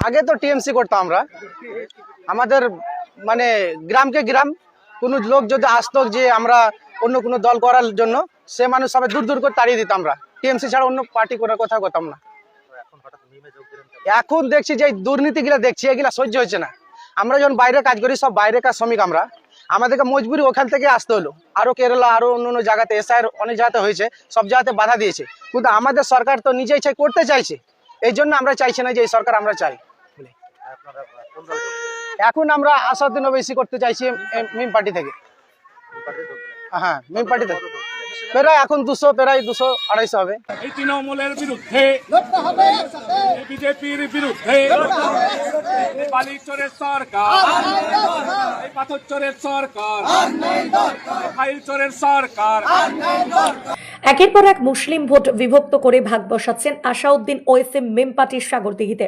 আগে তো টিএমসি করতাম আমরা। আমাদের মানে গ্রামকে গ্রাম কোনো লোক যদি আসতো যে আমরা অন্য কোনো দল করার জন্য, সে মানুষ সবাই দূর দূর করে তাড়িয়ে দিতাম আমরা। টিএমসি ছাড়া অন্য পার্টি করার কথা করতাম না। এখন দেখছি যে দুর্নীতিগুলা দেখছি, এগুলা সহ্য হচ্ছে না। আমরা যখন বাইরে কাজ করি, সব বাইরেকার শ্রমিক আমরা, আমাদেরকে মজবুরি ওখান থেকে আসতে হলো। আরো কেরালা, আরো অন্য অন্য জায়গাতে, এসআইয়ের অনেক জায়গাতে হয়েছে, সব জায়গাতে বাধা দিয়েছে। কিন্তু আমাদের সরকার তো নিজে ইচ্ছায় করতে চাইছে, এই জন্য আমরা চাইছি না যে এই সরকার আমরা চাই। এখন আমরা আসাদুদ্দিন ওবেসি করতে চাইছি মিম পার্টি থেকে। হ্যাঁ, মিম পার্টি থেকে প্রায় এখন 200, প্রায় 200-250 হবে। এই তৃণমূলের বিরুদ্ধে, বিজেপির বিরুদ্ধে, এই বালিচরের সরকার, এই পাথর চোরের সরকার, এই ফাইল চোরের সরকার। একের পর এক মুসলিম ভোট বিভক্ত করে ভাগ বসাচ্ছেন আসাউদ্দিন ওয়েসি মিম পার্টির সাগরদিঘিতে।